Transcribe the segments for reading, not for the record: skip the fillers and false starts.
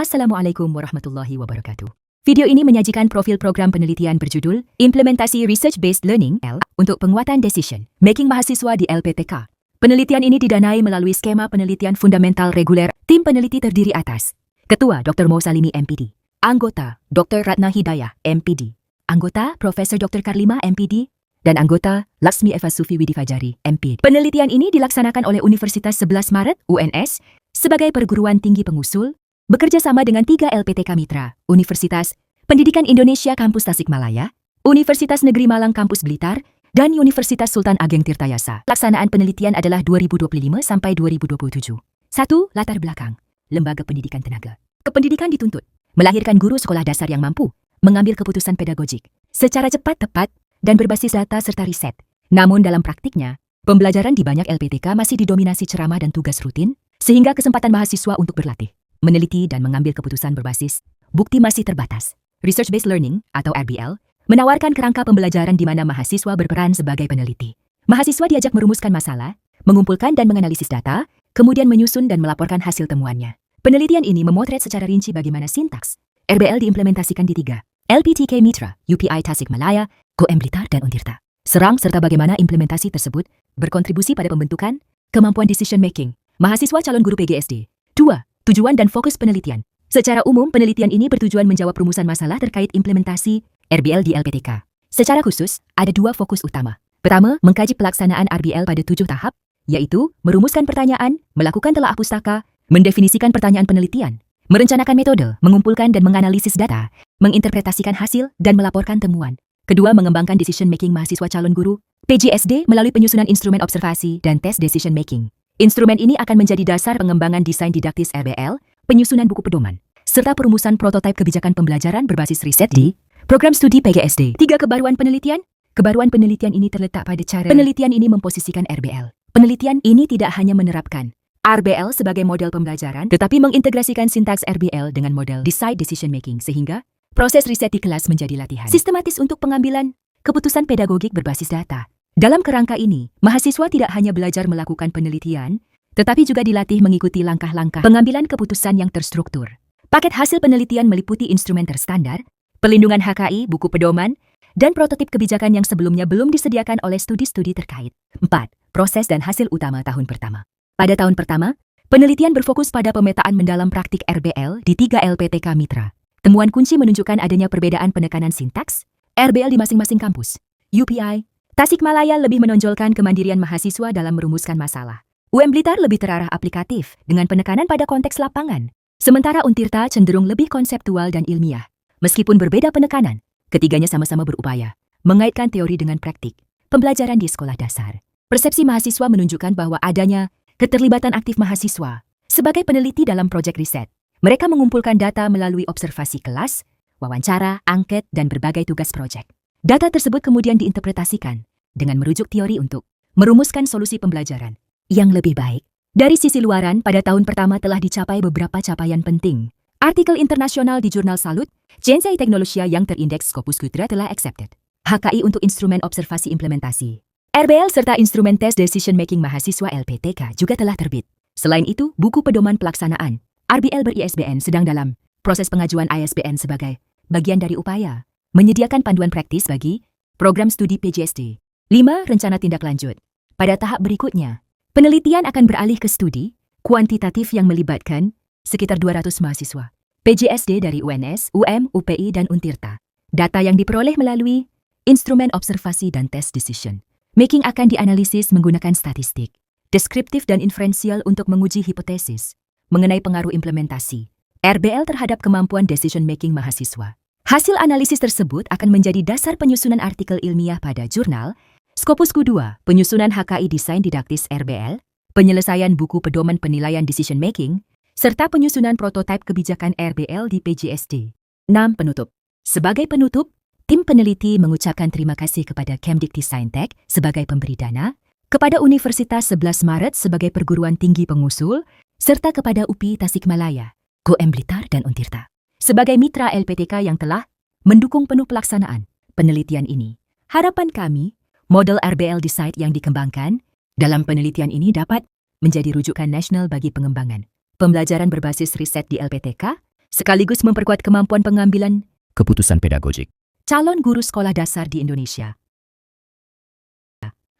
Assalamualaikum warahmatullahi wabarakatuh. Video ini menyajikan profil program penelitian berjudul Implementasi Research-Based Learning (L) untuk penguatan decision making mahasiswa di LPTK. Penelitian ini didanai melalui skema penelitian fundamental reguler. Tim peneliti terdiri atas Ketua Dr. Mo Salimi MPD, Anggota Dr. Ratna Hidayah MPD, Anggota Profesor Dr. Karlima MPD, dan Anggota Laksmi Eva Sufi Widifajari MPD. Penelitian ini dilaksanakan oleh Universitas 11 Maret UNS sebagai perguruan tinggi pengusul bekerja sama dengan 3 LPTK Mitra, Universitas Pendidikan Indonesia Kampus Tasikmalaya, Universitas Negeri Malang Kampus Blitar, dan Universitas Sultan Ageng Tirtayasa. Pelaksanaan penelitian adalah 2025 sampai 2027. 1. Latar belakang. Lembaga Pendidikan Tenaga. Kependidikan dituntut melahirkan guru sekolah dasar yang mampu mengambil keputusan pedagogik secara cepat, tepat, dan berbasis data serta riset. Namun dalam praktiknya, pembelajaran di banyak LPTK masih didominasi ceramah dan tugas rutin, sehingga kesempatan mahasiswa untuk berlatih, meneliti dan mengambil keputusan berbasis bukti masih terbatas. Research-Based Learning atau RBL menawarkan kerangka pembelajaran di mana mahasiswa berperan sebagai peneliti. Mahasiswa diajak merumuskan masalah, mengumpulkan dan menganalisis data, kemudian menyusun dan melaporkan hasil temuannya. Penelitian ini memotret secara rinci bagaimana sintaks RBL diimplementasikan di 3 LPTK Mitra, UPI Tasikmalaya, GoM Blitar, dan Untirta. Serta bagaimana implementasi tersebut berkontribusi pada pembentukan kemampuan decision making mahasiswa calon guru PGSD. 2. Tujuan dan fokus penelitian. Secara umum, penelitian ini bertujuan menjawab rumusan masalah terkait implementasi RBL di LPTK. Secara khusus, ada 2 fokus utama. Pertama, mengkaji pelaksanaan RBL pada 7 tahap, yaitu merumuskan pertanyaan, melakukan telaah pustaka, mendefinisikan pertanyaan penelitian, merencanakan metode, mengumpulkan dan menganalisis data, menginterpretasikan hasil, dan melaporkan temuan. Kedua, mengembangkan decision making mahasiswa calon guru PGSD melalui penyusunan instrumen observasi dan tes decision making. Instrumen ini akan menjadi dasar pengembangan desain didaktis RBL, penyusunan buku pedoman, serta perumusan prototipe kebijakan pembelajaran berbasis riset di program studi PGSD. 3. Kebaruan penelitian. Kebaruan penelitian ini terletak pada cara penelitian ini memposisikan RBL. Penelitian ini tidak hanya menerapkan RBL sebagai model pembelajaran, tetapi mengintegrasikan sintaks RBL dengan model design decision making sehingga proses riset di kelas menjadi latihan sistematis untuk pengambilan keputusan pedagogik berbasis data. Dalam kerangka ini, mahasiswa tidak hanya belajar melakukan penelitian, tetapi juga dilatih mengikuti langkah-langkah pengambilan keputusan yang terstruktur. Paket hasil penelitian meliputi instrumen terstandar, pelindungan HKI, buku pedoman, dan prototip kebijakan yang sebelumnya belum disediakan oleh studi-studi terkait. 4. Proses dan hasil utama tahun pertama. Pada tahun pertama, penelitian berfokus pada pemetaan mendalam praktik RBL di 3 LPTK Mitra. Temuan kunci menunjukkan adanya perbedaan penekanan sintaks RBL di masing-masing kampus. UPI Tasikmalaya lebih menonjolkan kemandirian mahasiswa dalam merumuskan masalah. UM Blitar lebih terarah aplikatif dengan penekanan pada konteks lapangan. Sementara Untirta cenderung lebih konseptual dan ilmiah. Meskipun berbeda penekanan, ketiganya sama-sama berupaya mengaitkan teori dengan praktik pembelajaran di sekolah dasar. Persepsi mahasiswa menunjukkan bahwa adanya keterlibatan aktif mahasiswa sebagai peneliti dalam proyek riset. Mereka mengumpulkan data melalui observasi kelas, wawancara, angket, dan berbagai tugas proyek. Data tersebut kemudian diinterpretasikan dengan merujuk teori untuk merumuskan solusi pembelajaran yang lebih baik. Dari sisi luaran, pada tahun pertama telah dicapai beberapa capaian penting. Artikel internasional di jurnal Salut, Ciencia y Tecnología yang terindeks Scopus Kutra telah accepted. HKI untuk instrumen observasi implementasi. RBL serta instrumen tes decision making mahasiswa LPTK juga telah terbit. Selain itu, buku pedoman pelaksanaan RBL ber-ISBN sedang dalam proses pengajuan ISBN sebagai bagian dari upaya menyediakan panduan praktis bagi program studi PGSD. 5. Rencana tindak lanjut. Pada tahap berikutnya, penelitian akan beralih ke studi kuantitatif yang melibatkan sekitar 200 mahasiswa PGSD dari UNS, UM, UPI, dan Untirta. Data yang diperoleh melalui instrumen observasi dan tes decision making akan dianalisis menggunakan statistik, deskriptif dan inferensial untuk menguji hipotesis mengenai pengaruh implementasi RBL terhadap kemampuan decision making mahasiswa. Hasil analisis tersebut akan menjadi dasar penyusunan artikel ilmiah pada jurnal Scopus Q2, penyusunan HKI desain didaktis RBL, penyelesaian buku pedoman penilaian decision making, serta penyusunan prototipe kebijakan RBL di PGSD. 6. Penutup. Sebagai penutup, tim peneliti mengucapkan terima kasih kepada Kemdikti-Saintek sebagai pemberi dana, kepada Universitas 11 Maret sebagai perguruan tinggi pengusul, serta kepada UPI Tasikmalaya, GoM Blitar, dan Untirta sebagai mitra LPTK yang telah mendukung penuh pelaksanaan penelitian ini. Harapan kami, model RBL Decide yang dikembangkan dalam penelitian ini dapat menjadi rujukan nasional bagi pengembangan pembelajaran berbasis riset di LPTK sekaligus memperkuat kemampuan pengambilan keputusan pedagogik. calon guru sekolah dasar di Indonesia.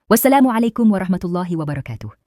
Wassalamualaikum warahmatullahi wabarakatuh.